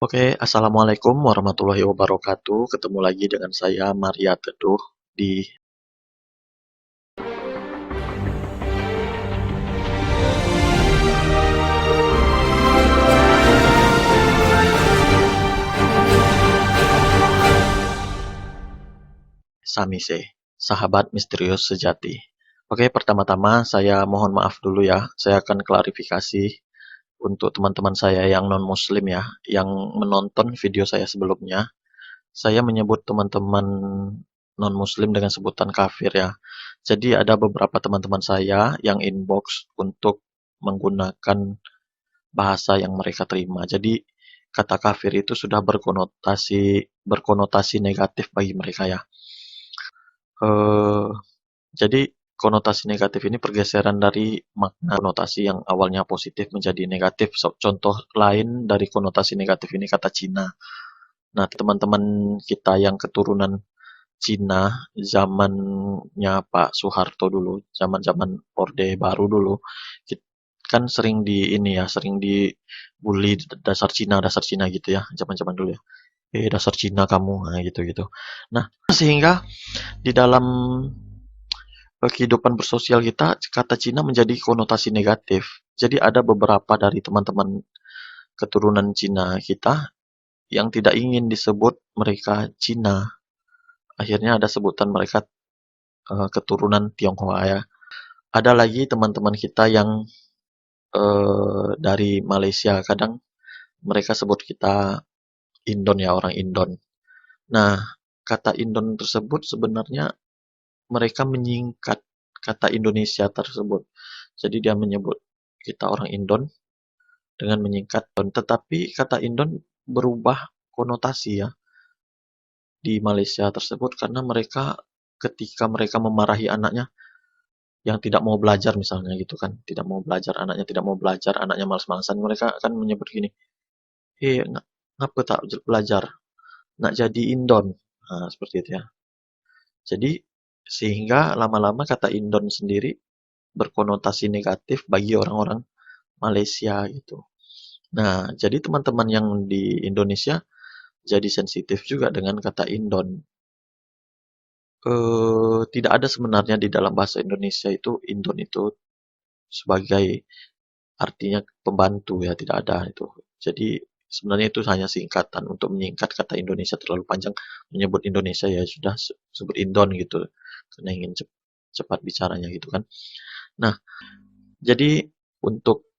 Oke, Assalamualaikum warahmatullahi wabarakatuh. Ketemu lagi dengan saya Maria Teduh di Samise, Sahabat Misterius Sejati. Oke, pertama-tama saya mohon maaf dulu ya. Saya akan klarifikasi untuk teman-teman saya yang non-muslim ya, yang menonton video saya sebelumnya. Saya menyebut teman-teman non-muslim dengan sebutan kafir ya. Jadi ada beberapa teman-teman saya yang inbox untuk menggunakan bahasa yang mereka terima. Jadi kata kafir itu sudah berkonotasi negatif bagi mereka ya. Eh, jadi konotasi negatif ini pergeseran dari makna konotasi yang awalnya positif menjadi negatif. Contoh lain dari konotasi negatif ini kata Cina. Nah, teman-teman kita yang keturunan Cina zamannya Pak Soeharto dulu, zaman-zaman Orde Baru dulu, kan sering sering dibully dasar Cina gitu ya, zaman-zaman dulu ya. Dasar Cina kamu, nah gitu-gitu. Nah, sehingga di dalam kehidupan bersosial kita, kata Cina menjadi konotasi negatif. Jadi ada beberapa dari teman-teman keturunan Cina kita yang tidak ingin disebut mereka Cina. Akhirnya ada sebutan mereka keturunan Tionghoa ya. Ada lagi teman-teman kita yang dari Malaysia, kadang mereka sebut kita Indon ya, orang Indon. Nah, kata Indon tersebut sebenarnya mereka menyingkat kata Indonesia tersebut. Jadi dia menyebut kita orang Indon dengan menyingkat, tetapi kata Indon berubah konotasi ya di Malaysia tersebut karena ketika mereka memarahi anaknya yang tidak mau belajar misalnya gitu kan, tidak mau belajar, anaknya malas-malasan, mereka akan menyebut gini, ngapa tak belajar, nak jadi Indon, nah, seperti itu ya. Jadi sehingga lama-lama kata Indon sendiri berkonotasi negatif bagi orang-orang Malaysia gitu. Nah, jadi teman-teman yang di Indonesia jadi sensitif juga dengan kata Indon. Tidak ada sebenarnya di dalam bahasa Indonesia itu Indon itu sebagai artinya pembantu ya, tidak ada itu. Jadi sebenarnya itu hanya singkatan untuk menyingkat kata Indonesia terlalu panjang, menyebut Indonesia ya sudah sebut Indon gitu, karena ingin cepat bicaranya gitu kan. Nah, jadi untuk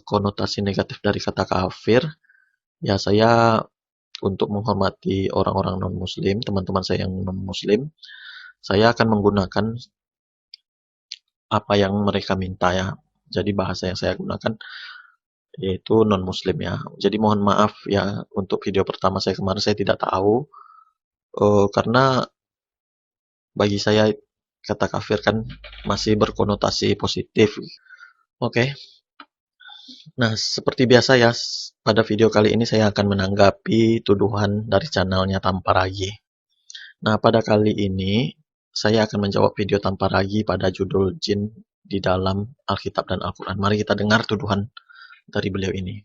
konotasi negatif dari kata kafir, ya saya untuk menghormati orang-orang non-muslim, teman-teman saya yang non-muslim, saya akan menggunakan apa yang mereka minta ya. Jadi bahasa yang saya gunakan yaitu non-muslim ya. Jadi mohon maaf ya untuk video pertama saya kemarin saya tidak tahu karena bagi saya kata kafir kan masih berkonotasi positif. Oke. Nah, seperti biasa ya, pada video kali ini saya akan menanggapi tuduhan dari channelnya Tanpa Ragi. Nah, pada kali ini saya akan menjawab video Tanpa Ragi pada judul Jin di dalam Alkitab dan Al-Quran. Mari kita dengar tuduhan dari beliau ini.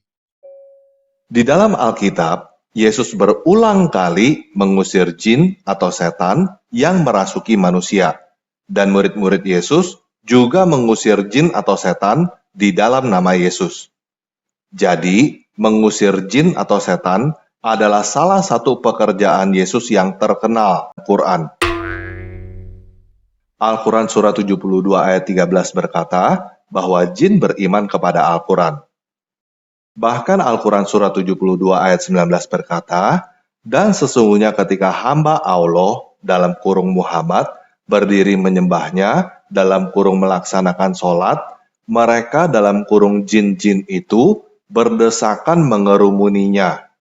Di dalam Alkitab, Yesus berulang kali mengusir jin atau setan yang merasuki manusia. Dan murid-murid Yesus juga mengusir jin atau setan di dalam nama Yesus. Jadi, mengusir jin atau setan adalah salah satu pekerjaan Yesus yang terkenal di Al-Quran. Al-Quran Surah 72 ayat 13 berkata bahwa jin beriman kepada Al-Quran. Bahkan Al-Quran Surah 72 ayat 19 berkata, dan sesungguhnya ketika hamba Allah dalam kurung Muhammad berdiri menyembahnya dalam kurung melaksanakan sholat, mereka dalam kurung jin-jin itu berdesakan mengerumuninya.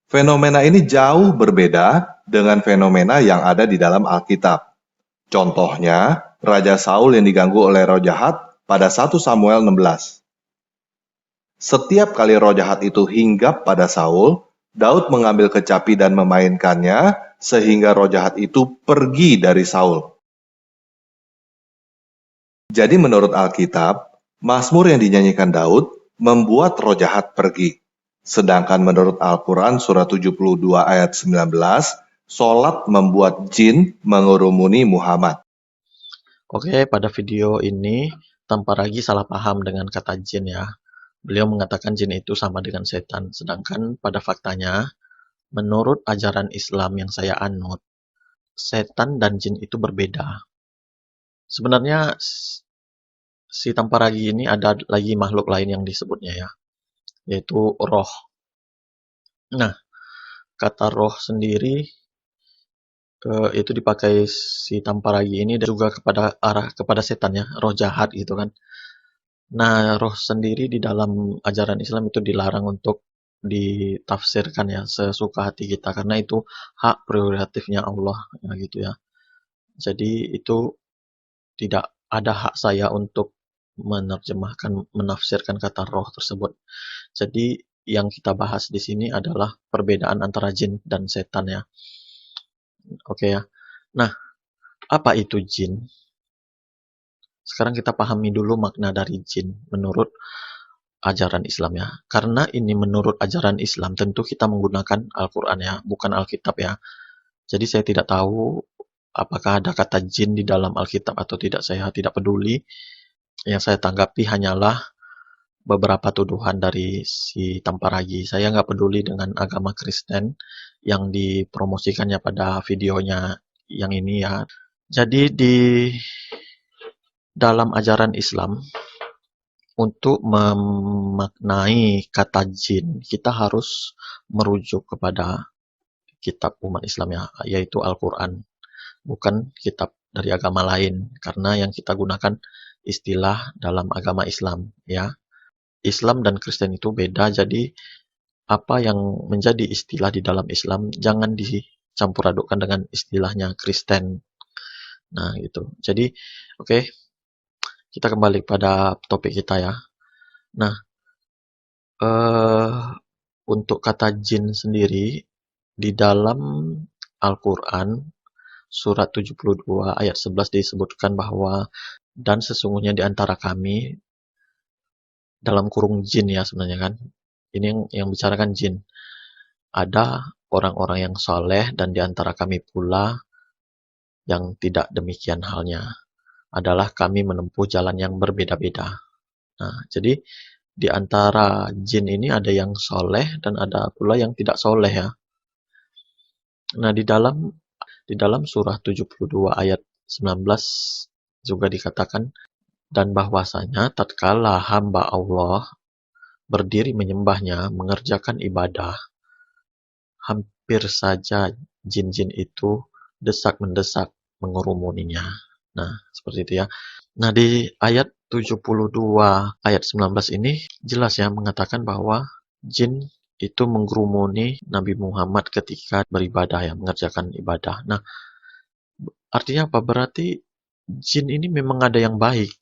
Fenomena ini jauh berbeda dengan fenomena yang ada di dalam Alkitab. Contohnya, Raja Saul yang diganggu oleh roh jahat pada 1 Samuel 16. Setiap kali roh jahat itu hinggap pada Saul, Daud mengambil kecapi dan memainkannya, sehingga roh jahat itu pergi dari Saul. Jadi menurut Alkitab, Mazmur yang dinyanyikan Daud membuat roh jahat pergi. Sedangkan menurut Al-Quran surat 72 ayat 19, sholat membuat jin mengurumuni Muhammad. Oke, pada video ini tanpa lagi salah paham dengan kata jin ya. Beliau mengatakan jin itu sama dengan setan, sedangkan pada faktanya, menurut ajaran Islam yang saya anut, setan dan jin itu berbeda. Sebenarnya si Tamparagi ini ada lagi makhluk lain yang disebutnya ya, yaitu roh. Nah, kata roh sendiri itu dipakai si Tamparagi ini dan juga kepada arah kepada setan ya, roh jahat gitu kan. Nah, roh sendiri di dalam ajaran Islam itu dilarang untuk ditafsirkan ya sesuka hati kita karena itu hak prerogatifnya Allah ya gitu ya. Jadi itu tidak ada hak saya untuk menerjemahkan, menafsirkan kata roh tersebut. Jadi yang kita bahas di sini adalah perbedaan antara jin dan setan ya. Oke ya. Nah, apa itu jin? Sekarang kita pahami dulu makna dari jin menurut ajaran Islam ya. Karena ini menurut ajaran Islam, tentu kita menggunakan Al-Quran ya, bukan Alkitab ya. Jadi saya tidak tahu apakah ada kata jin di dalam Alkitab atau tidak, saya tidak peduli. Yang saya tanggapi hanyalah beberapa tuduhan dari si Tamparagi. Saya nggak peduli dengan agama Kristen yang dipromosikannya pada videonya yang ini ya. Jadi di dalam ajaran Islam, untuk memaknai kata jin, kita harus merujuk kepada kitab umat Islam ya, yaitu Al-Quran, bukan kitab dari agama lain, karena yang kita gunakan istilah dalam agama Islam ya. Islam dan Kristen itu beda, jadi apa yang menjadi istilah di dalam Islam jangan dicampur adukkan dengan istilahnya Kristen. Nah, gitu. Jadi, oke, kita kembali pada topik kita ya. Nah, eh untuk kata jin sendiri di dalam Al-Qur'an surat 72 ayat 11 disebutkan bahwa dan sesungguhnya di antara kami dalam kurung jin ya sebenarnya kan. Ini yang bicarakan jin. Ada orang-orang yang soleh dan di antara kami pula yang tidak demikian halnya. Adalah kami menempuh jalan yang berbeda-beda. Nah, jadi di antara jin ini ada yang soleh dan ada pula yang tidak soleh ya. Nah, di dalam surah 72 ayat 19 juga dikatakan, dan bahwasanya tatkala hamba Allah berdiri menyembahnya, mengerjakan ibadah, hampir saja jin-jin itu desak-mendesak mengerumuninya. Nah, seperti itu ya. Nah, di ayat 72 ayat 19 ini jelas ya mengatakan bahwa jin itu menggerumuni Nabi Muhammad ketika beribadah ya, mengerjakan ibadah. Nah, artinya apa? Berarti jin ini memang ada yang baik.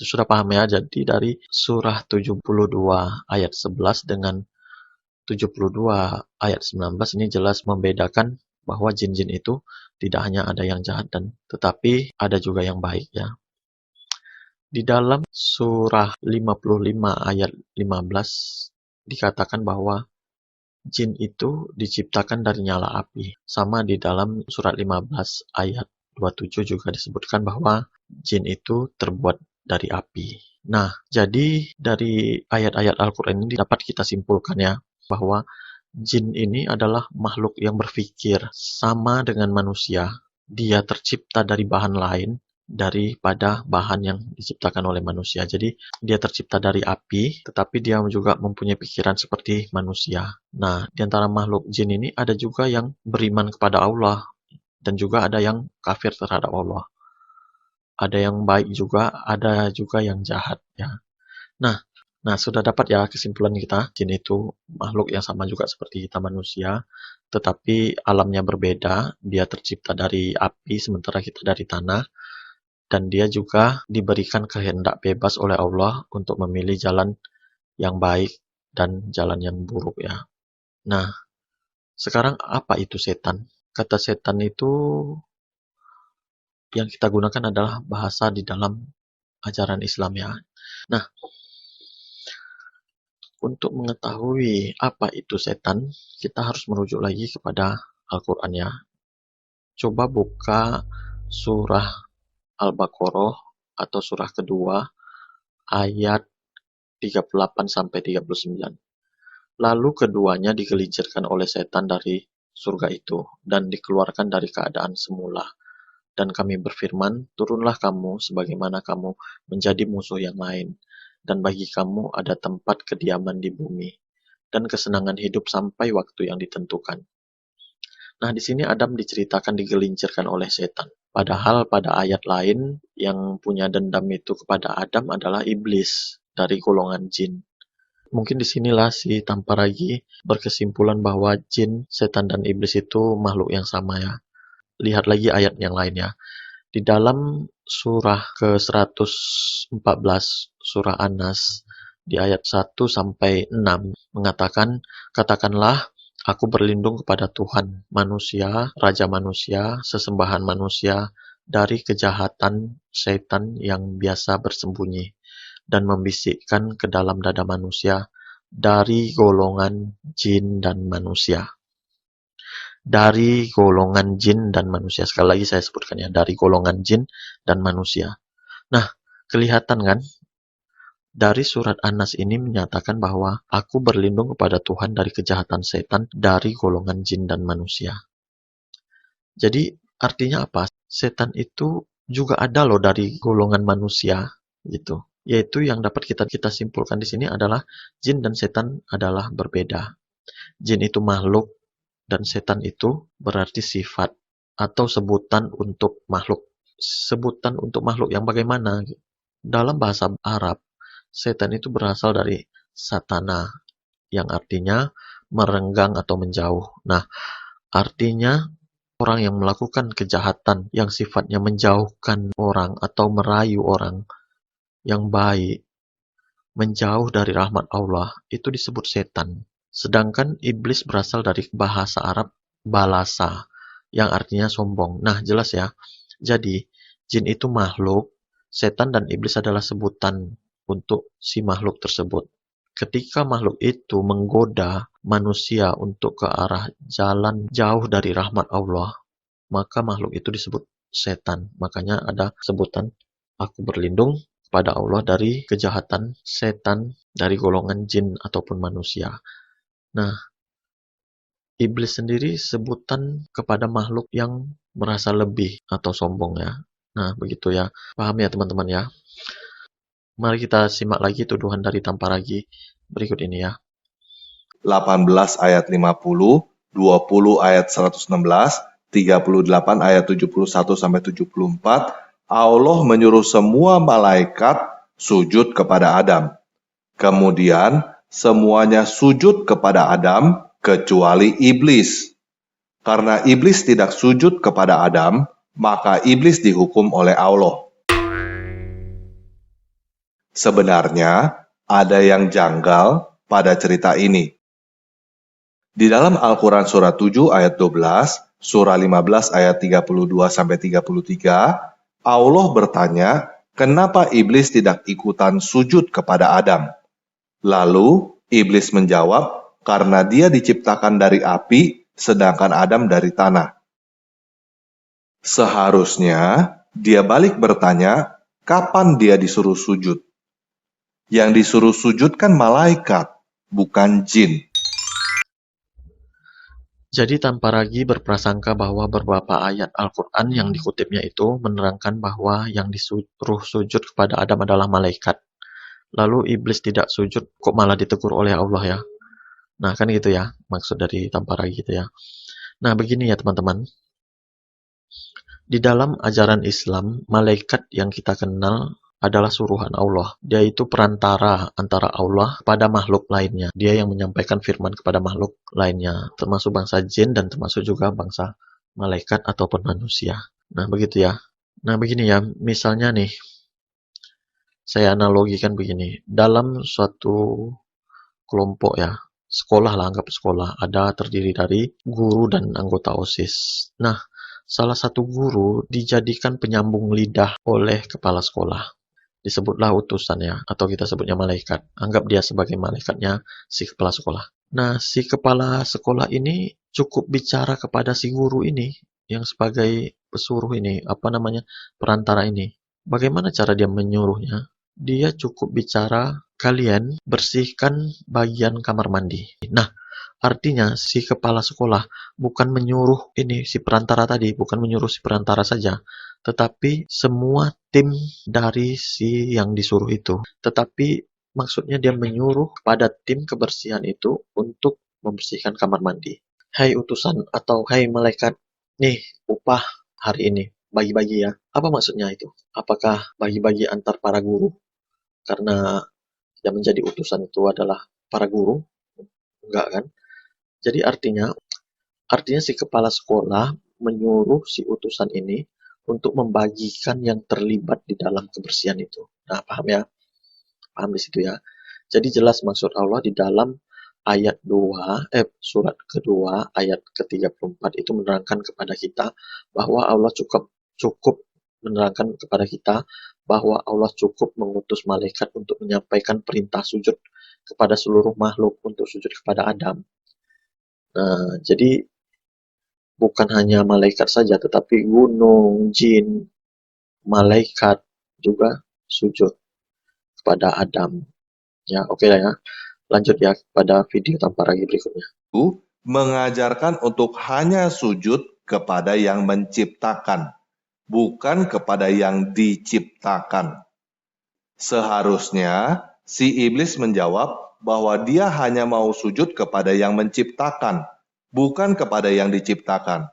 Sudah paham ya? Jadi dari surah 72 ayat 11 dengan 72 ayat 19 ini jelas membedakan bahwa jin-jin itu tidak hanya ada yang jahat dan tetapi ada juga yang baik ya. Di dalam surah 55 ayat 15 dikatakan bahwa jin itu diciptakan dari nyala api. Sama di dalam surat 15 ayat 27 juga disebutkan bahwa jin itu terbuat dari api. Nah, jadi dari ayat-ayat Al-Quran ini dapat kita simpulkan ya, bahwa jin ini adalah makhluk yang berpikir sama dengan manusia. Dia tercipta dari bahan lain daripada bahan yang diciptakan oleh manusia. Jadi dia tercipta dari api, tetapi dia juga mempunyai pikiran seperti manusia. Nah, di antara makhluk jin ini ada juga yang beriman kepada Allah dan juga ada yang kafir terhadap Allah. Ada yang baik juga, ada juga yang jahat ya. Nah, nah sudah dapat ya kesimpulan kita, jin itu makhluk yang sama juga seperti kita manusia, tetapi alamnya berbeda. Dia tercipta dari api sementara kita dari tanah. Dan dia juga diberikan kehendak bebas oleh Allah untuk memilih jalan yang baik dan jalan yang buruk ya. Nah, sekarang apa itu setan? Kata setan itu yang kita gunakan adalah bahasa di dalam ajaran Islam ya. Nah, Untuk mengetahui apa itu setan, kita harus merujuk lagi kepada Al-Quran ya. Coba buka surah Al-Baqarah atau surah kedua ayat 38 sampai 39. Lalu keduanya digelincirkan oleh setan dari surga itu dan dikeluarkan dari keadaan semula. Dan kami berfirman, turunlah kamu sebagaimana kamu menjadi musuh yang lain. Dan bagi kamu ada tempat kediaman di bumi dan kesenangan hidup sampai waktu yang ditentukan. Nah, di sini Adam diceritakan digelincirkan oleh setan. Padahal pada ayat lain yang punya dendam itu kepada Adam adalah iblis dari golongan jin. Mungkin disinilah si Tamparagi berkesimpulan bahwa jin, setan, dan iblis itu makhluk yang sama ya. Lihat lagi ayat yang lainnya. Di dalam surah ke-114, surah An-Nas, di ayat 1 sampai 6 mengatakan, katakanlah, aku berlindung kepada Tuhan, manusia, Raja manusia, sesembahan manusia, dari kejahatan setan yang biasa bersembunyi dan membisikkan ke dalam dada manusia dari golongan jin dan manusia. Dari golongan jin dan manusia. Sekali lagi saya sebutkan ya, dari golongan jin dan manusia. Nah, kelihatan kan? Dari surat An-Nas ini menyatakan bahwa aku berlindung kepada Tuhan dari kejahatan setan dari golongan jin dan manusia. Jadi artinya apa? Setan itu juga ada loh dari golongan manusia gitu. Yaitu yang dapat kita simpulkan di sini adalah jin dan setan adalah berbeda. Jin itu makhluk dan setan itu berarti sifat atau sebutan untuk makhluk. Sebutan untuk makhluk yang bagaimana? Dalam bahasa Arab, setan itu berasal dari satana, yang artinya merenggang atau menjauh. Nah, artinya orang yang melakukan kejahatan yang sifatnya menjauhkan orang atau merayu orang yang baik, menjauh dari rahmat Allah, itu disebut setan. Sedangkan iblis berasal dari bahasa Arab balasa, yang artinya sombong. Nah, jelas ya. Jadi, jin itu makhluk, setan dan iblis adalah sebutan untuk si makhluk tersebut. Ketika makhluk itu menggoda manusia untuk ke arah jalan jauh dari rahmat Allah, maka makhluk itu disebut setan. Makanya ada sebutan, aku berlindung pada Allah dari kejahatan setan dari golongan jin ataupun manusia. Nah, iblis sendiri sebutan kepada makhluk yang merasa lebih atau sombong ya. Nah, begitu ya. Paham ya teman-teman ya? Mari kita simak lagi tuduhan dari Tamparagi berikut ini ya. 18 ayat 50, 20 ayat 116, 38 ayat 71 sampai 74, Allah menyuruh semua malaikat sujud kepada Adam. Kemudian semuanya sujud kepada Adam kecuali iblis. Karena iblis tidak sujud kepada Adam, maka iblis dihukum oleh Allah. Sebenarnya ada yang janggal pada cerita ini. Di dalam Al-Quran Surah 7 ayat 12, Surah 15 ayat 32-33, Allah bertanya, kenapa iblis tidak ikutan sujud kepada Adam? Lalu, iblis menjawab, karena dia diciptakan dari api, sedangkan Adam dari tanah. Seharusnya, dia balik bertanya, kapan dia disuruh sujud? Yang disuruh sujud kan malaikat, bukan jin. Jadi Tamparagi berprasangka bahwa beberapa ayat Al-Quran yang dikutipnya itu menerangkan bahwa yang disuruh sujud kepada Adam adalah malaikat. Lalu iblis tidak sujud, kok malah ditegur oleh Allah ya. Nah, kan gitu ya, maksud dari Tamparagi gitu ya. Nah, begini ya teman-teman. Di dalam ajaran Islam, malaikat yang kita kenal adalah suruhan Allah. Dia itu perantara antara Allah pada makhluk lainnya. Dia yang menyampaikan firman kepada makhluk lainnya, termasuk bangsa jin dan termasuk juga bangsa malaikat ataupun manusia. Nah, begitu ya. Nah, begini ya, misalnya nih, saya analogikan begini. Dalam suatu kelompok ya, sekolah lah, anggap sekolah, ada terdiri dari guru dan anggota OSIS. Nah, salah satu guru dijadikan penyambung lidah oleh kepala sekolah. disebutlah utusannya, atau kita sebutnya malaikat. Anggap dia sebagai malaikatnya si kepala sekolah. Nah, si kepala sekolah ini cukup bicara kepada si guru ini, yang sebagai pesuruh ini, perantara ini. Bagaimana cara dia menyuruhnya? Dia cukup bicara, kalian bersihkan bagian kamar mandi. Nah, artinya si kepala sekolah bukan menyuruh ini si perantara tadi, bukan menyuruh si perantara saja, tetapi semua tim dari si yang disuruh itu. Tetapi maksudnya dia menyuruh kepada tim kebersihan itu untuk membersihkan kamar mandi. Hai utusan atau hai malaikat, nih upah hari ini, bagi-bagi ya. Apa maksudnya itu? Apakah bagi-bagi antar para guru? Karena yang menjadi utusan itu adalah para guru? Enggak kan? Jadi artinya si kepala sekolah menyuruh si utusan ini untuk membagikan yang terlibat di dalam kebersihan itu. Nah, paham ya? Paham di situ ya? Jadi jelas maksud Allah di dalam surat kedua ayat ke-34 itu menerangkan kepada kita bahwa Allah cukup cukup menerangkan kepada kita bahwa Allah cukup mengutus malaikat untuk menyampaikan perintah sujud kepada seluruh makhluk untuk sujud kepada Adam. Nah, jadi bukan hanya malaikat saja, tetapi gunung, jin, malaikat juga sujud kepada Adam. Ya, oke lah ya. Lanjut ya pada video tanpa ragi berikutnya. Mengajarkan untuk hanya sujud kepada yang menciptakan, bukan kepada yang diciptakan. Seharusnya si iblis menjawab bahwa dia hanya mau sujud kepada yang menciptakan, bukan kepada yang diciptakan.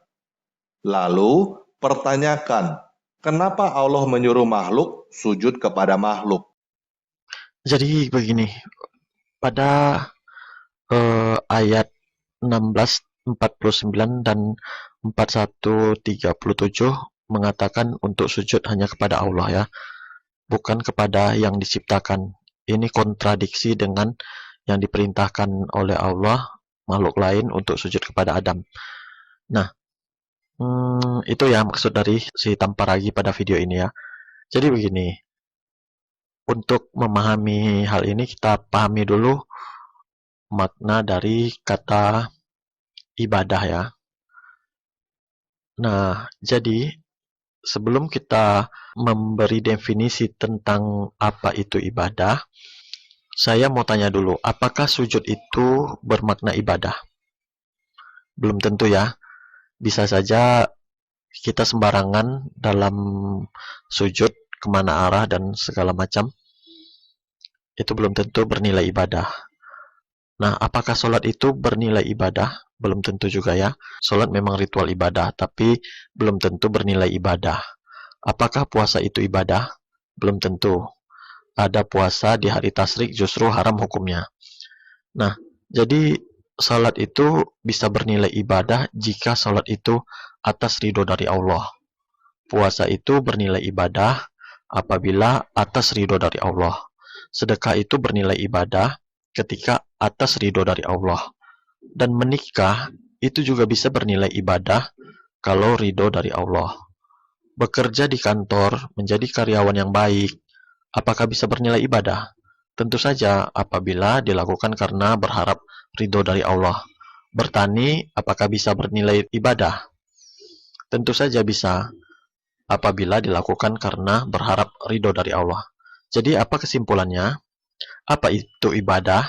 Lalu pertanyakan, kenapa Allah menyuruh makhluk sujud kepada makhluk? Jadi begini, pada ayat 16, 49 dan 4137 mengatakan untuk sujud hanya kepada Allah ya, bukan kepada yang diciptakan. Ini kontradiksi dengan yang diperintahkan oleh Allah makhluk lain untuk sujud kepada Adam. Nah, itu ya maksud dari si Tamparagi pada video ini ya. Jadi begini, untuk memahami hal ini kita pahami dulu makna dari kata ibadah ya. Nah, jadi sebelum kita memberi definisi tentang apa itu ibadah, saya mau tanya dulu, apakah sujud itu bermakna ibadah? Belum tentu ya. Bisa saja kita sembarangan dalam sujud, kemana arah dan segala macam. Itu belum tentu bernilai ibadah. Nah, apakah sholat itu bernilai ibadah? Belum tentu juga ya. Sholat memang ritual ibadah, tapi belum tentu bernilai ibadah. Apakah puasa itu ibadah? Belum tentu. Ada puasa di hari tasyrik justru haram hukumnya. Nah, jadi sholat itu bisa bernilai ibadah jika sholat itu atas ridho dari Allah. Puasa itu bernilai ibadah apabila atas ridho dari Allah. Sedekah itu bernilai ibadah ketika atas ridho dari Allah. Dan menikah itu juga bisa bernilai ibadah kalau ridho dari Allah. Bekerja di kantor, menjadi karyawan yang baik, apakah bisa bernilai ibadah? Tentu saja apabila dilakukan karena berharap ridho dari Allah. Bertani, apakah bisa bernilai ibadah? Tentu saja bisa apabila dilakukan karena berharap ridho dari Allah. Jadi apa kesimpulannya? Apa itu ibadah?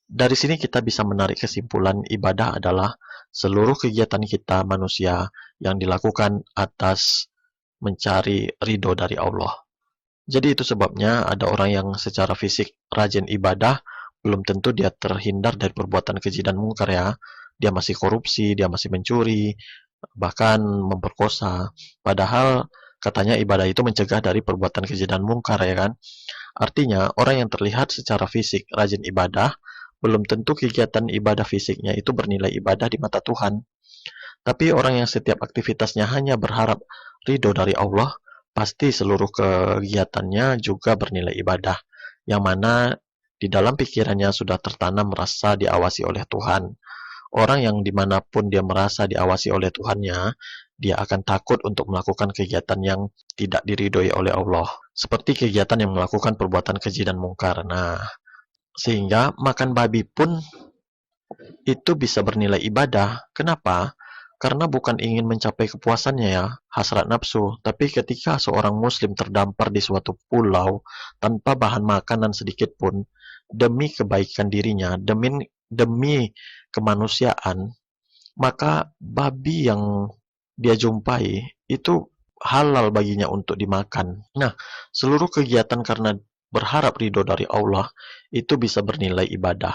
Dari sini kita bisa menarik kesimpulan ibadah adalah seluruh kegiatan kita manusia yang dilakukan atas mencari ridho dari Allah. Jadi itu sebabnya ada orang yang secara fisik rajin ibadah, belum tentu dia terhindar dari perbuatan keji dan mungkar ya. Dia masih korupsi, dia masih mencuri, bahkan memperkosa. Padahal katanya ibadah itu mencegah dari perbuatan keji dan mungkar ya kan. Artinya orang yang terlihat secara fisik rajin ibadah, belum tentu kegiatan ibadah fisiknya itu bernilai ibadah di mata Tuhan. Tapi orang yang setiap aktivitasnya hanya berharap ridho dari Allah, pasti seluruh kegiatannya juga bernilai ibadah. Yang mana di dalam pikirannya sudah tertanam merasa diawasi oleh Tuhan. Orang yang dimanapun dia merasa diawasi oleh Tuhannya, dia akan takut untuk melakukan kegiatan yang tidak diridhoi oleh Allah, seperti kegiatan yang melakukan perbuatan keji dan mungkar. Nah, sehingga makan babi pun itu bisa bernilai ibadah. Kenapa? Karena bukan ingin mencapai kepuasannya ya, hasrat nafsu, tapi ketika seorang muslim terdampar di suatu pulau tanpa bahan makanan sedikit pun, demi kebaikan dirinya, demi kemanusiaan, maka babi yang dia jumpai itu halal baginya untuk dimakan. Nah, seluruh kegiatan karena berharap ridho dari Allah itu bisa bernilai ibadah.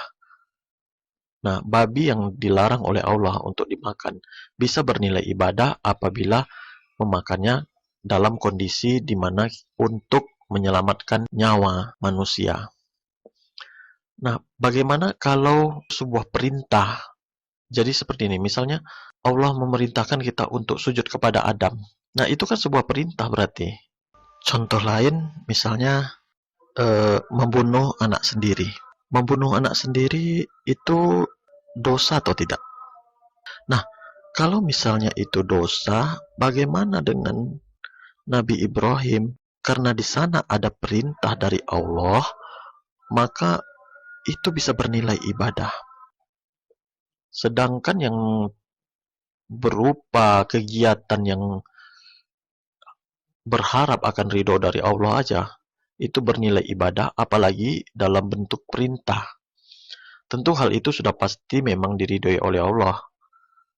Nah, babi yang dilarang oleh Allah untuk dimakan bisa bernilai ibadah apabila memakannya dalam kondisi di mana untuk menyelamatkan nyawa manusia. Nah, bagaimana kalau sebuah perintah? Jadi seperti ini, misalnya Allah memerintahkan kita untuk sujud kepada Adam. Nah, itu kan sebuah perintah berarti. Contoh lain, misalnya membunuh anak sendiri. Membunuh anak sendiri itu dosa atau tidak? Nah, kalau misalnya itu dosa, bagaimana dengan Nabi Ibrahim? Karena di sana ada perintah dari Allah, maka itu bisa bernilai ibadah. Sedangkan yang berupa kegiatan yang berharap akan ridho dari Allah aja, itu bernilai ibadah, apalagi dalam bentuk perintah. Tentu hal itu sudah pasti memang diridhoi oleh Allah.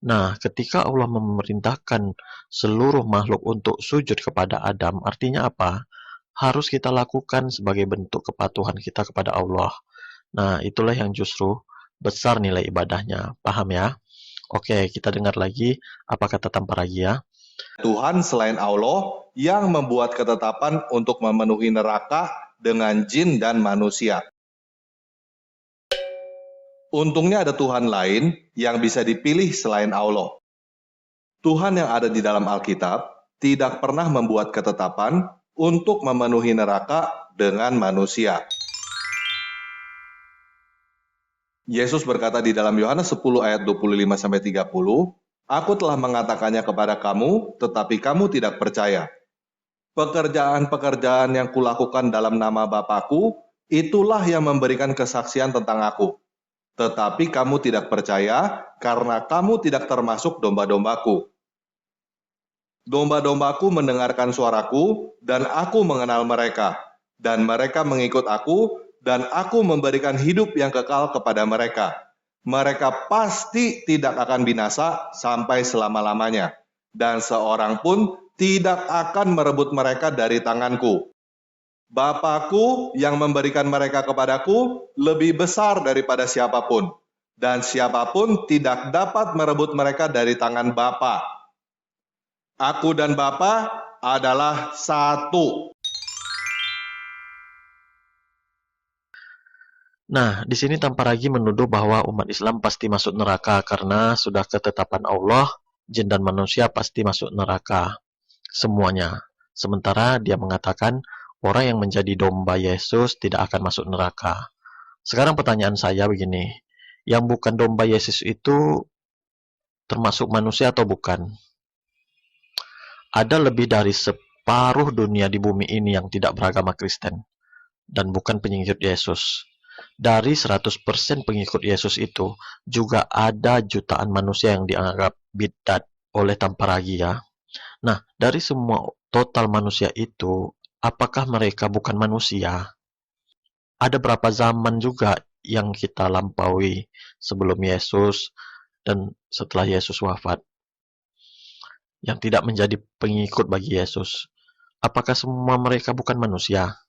Nah, ketika Allah memerintahkan seluruh makhluk untuk sujud kepada Adam, artinya apa? Harus kita lakukan sebagai bentuk kepatuhan kita kepada Allah. Nah, itulah yang justru besar nilai ibadahnya. Paham ya? Oke, kita dengar lagi apa kata Tamparagi ya. Tuhan selain Allah yang membuat ketetapan untuk memenuhi neraka dengan jin dan manusia. Untungnya ada Tuhan lain yang bisa dipilih selain Allah. Tuhan yang ada di dalam Alkitab tidak pernah membuat ketetapan untuk memenuhi neraka dengan manusia. Yesus berkata di dalam Yohanes 10 ayat 25-30, Aku telah mengatakannya kepada kamu, tetapi kamu tidak percaya. Pekerjaan-pekerjaan yang kulakukan dalam nama Bapa-Ku, itulah yang memberikan kesaksian tentang Aku. Tetapi kamu tidak percaya, karena kamu tidak termasuk domba-dombaku. Domba-dombaku mendengarkan suaraku, dan aku mengenal mereka. Dan mereka mengikut aku, dan aku memberikan hidup yang kekal kepada mereka. Mereka pasti tidak akan binasa sampai selama-lamanya. Dan seorang pun tidak akan merebut mereka dari tanganku. Bapakku yang memberikan mereka kepadaku lebih besar daripada siapapun. Dan siapapun tidak dapat merebut mereka dari tangan Bapa. Aku dan Bapa adalah satu. Nah, di sini Tamparagi menuduh bahwa umat Islam pasti masuk neraka karena sudah ketetapan Allah, jin dan manusia pasti masuk neraka. Semuanya. Sementara dia mengatakan orang yang menjadi domba Yesus tidak akan masuk neraka. Sekarang pertanyaan saya begini, yang bukan domba Yesus itu termasuk manusia atau bukan? Ada lebih dari separuh dunia di bumi ini yang tidak beragama Kristen dan bukan pengikut Yesus. Dari 100% pengikut Yesus itu juga ada jutaan manusia yang dianggap bidat oleh Tamparagi ya. Nah, dari semua total manusia itu, apakah mereka bukan manusia? Ada berapa zaman juga yang kita lampaui sebelum Yesus dan setelah Yesus wafat, yang tidak menjadi pengikut bagi Yesus? Apakah semua mereka bukan manusia?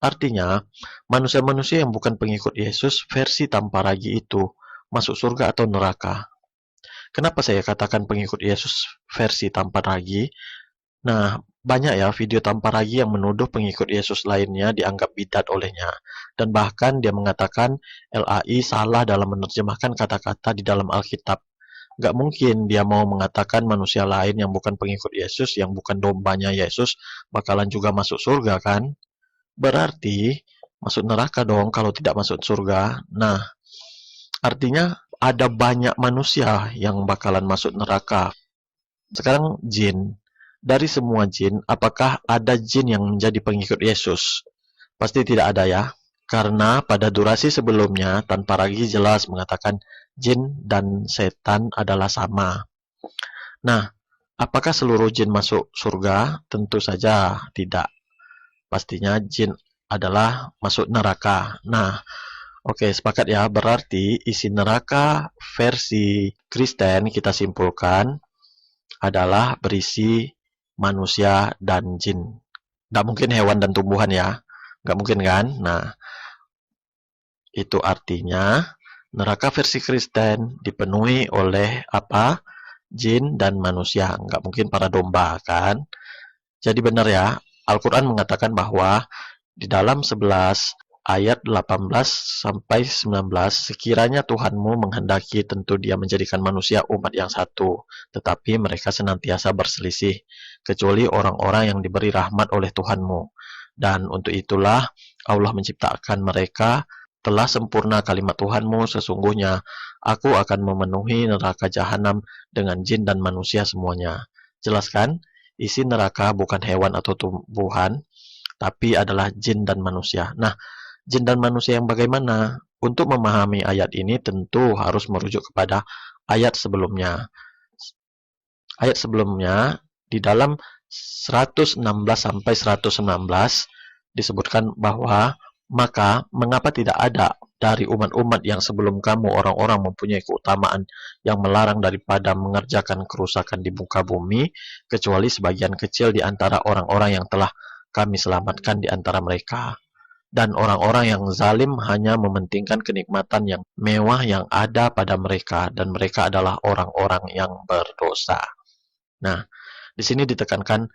Artinya, manusia-manusia yang bukan pengikut Yesus versi Tamparagi itu masuk surga atau neraka. Kenapa saya katakan pengikut Yesus versi Tamparagi? Nah, banyak ya video Tamparagi yang menuduh pengikut Yesus lainnya dianggap bidat olehnya. Dan bahkan dia mengatakan LAI salah dalam menerjemahkan kata-kata di dalam Alkitab. Gak mungkin dia mau mengatakan manusia lain yang bukan pengikut Yesus, yang bukan dombanya Yesus, bakalan juga masuk surga kan? Berarti masuk neraka dong kalau tidak masuk surga. Nah, artinya ada banyak manusia yang bakalan masuk neraka. Sekarang jin. Dari semua jin, apakah ada jin yang menjadi pengikut Yesus? Pasti tidak ada ya. Karena pada durasi sebelumnya, tanpa ragu jelas mengatakan jin dan setan adalah sama. Nah, apakah seluruh jin masuk surga? Tentu saja tidak. Pastinya jin adalah masuk neraka. Nah, oke, sepakat ya. Berarti isi neraka versi Kristen kita simpulkan adalah berisi manusia dan jin. Nggak mungkin hewan dan tumbuhan ya. Nggak mungkin kan? Nah, itu artinya neraka versi Kristen dipenuhi oleh apa? Jin dan manusia. Nggak mungkin para domba kan? Jadi benar ya, Al-Quran mengatakan bahwa di dalam 11 ayat 18 sampai 19, sekiranya Tuhanmu menghendaki tentu dia menjadikan manusia umat yang satu, tetapi mereka senantiasa berselisih, kecuali orang-orang yang diberi rahmat oleh Tuhanmu. Dan untuk itulah Allah menciptakan mereka, telah sempurna kalimat Tuhanmu, sesungguhnya aku akan memenuhi neraka jahanam dengan jin dan manusia semuanya. Jelaskan, isi neraka bukan hewan atau tumbuhan, tapi adalah jin dan manusia. Nah, jin dan manusia yang bagaimana? Untuk memahami ayat ini tentu harus merujuk kepada ayat sebelumnya. Ayat sebelumnya di dalam 116 sampai 119 disebutkan bahwa maka mengapa tidak ada dari umat-umat yang sebelum kamu orang-orang mempunyai keutamaan yang melarang daripada mengerjakan kerusakan di muka bumi, kecuali sebagian kecil di antara orang-orang yang telah kami selamatkan di antara mereka. Dan orang-orang yang zalim hanya mementingkan kenikmatan yang mewah yang ada pada mereka, dan mereka adalah orang-orang yang berdosa. Nah, di sini ditekankan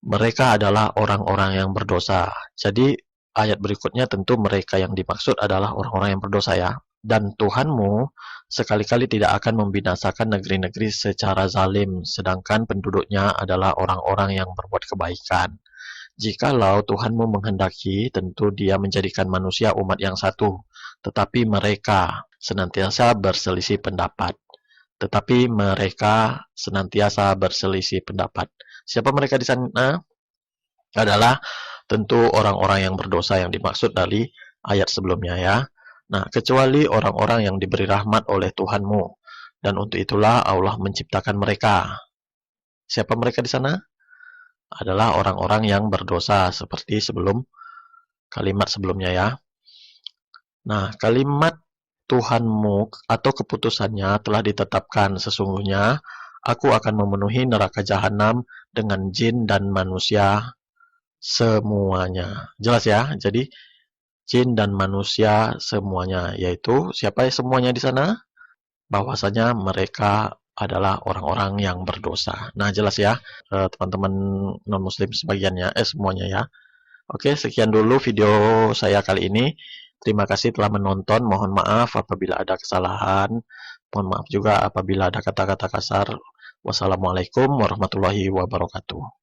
mereka adalah orang-orang yang berdosa. Jadi ayat berikutnya tentu mereka yang dimaksud adalah orang-orang yang berdosa ya. Dan Tuhanmu sekali-kali tidak akan membinasakan negeri-negeri secara zalim, sedangkan penduduknya adalah orang-orang yang berbuat kebaikan. Jikalau Tuhanmu menghendaki, tentu dia menjadikan manusia umat yang satu, tetapi mereka senantiasa berselisih pendapat. Tetapi mereka senantiasa berselisih pendapat. Siapa mereka di sana? Adalah tentu orang-orang yang berdosa yang dimaksud dari ayat sebelumnya ya. Nah, kecuali orang-orang yang diberi rahmat oleh Tuhanmu. Dan untuk itulah Allah menciptakan mereka. Siapa mereka di sana? Adalah orang-orang yang berdosa seperti kalimat sebelumnya ya. Nah, kalimat Tuhanmu atau keputusannya telah ditetapkan, sesungguhnya aku akan memenuhi neraka jahanam dengan jin dan manusia semuanya. Jelas ya? Jadi jin dan manusia semuanya, yaitu siapa semuanya di sana? Bahwasanya mereka adalah orang-orang yang berdosa. Nah, jelas ya, teman-teman non-muslim sebagiannya, semuanya ya. Oke, sekian dulu video saya kali ini. Terima kasih telah menonton. Mohon maaf apabila ada kesalahan. Mohon maaf juga apabila ada kata-kata kasar. Wassalamualaikum warahmatullahi wabarakatuh.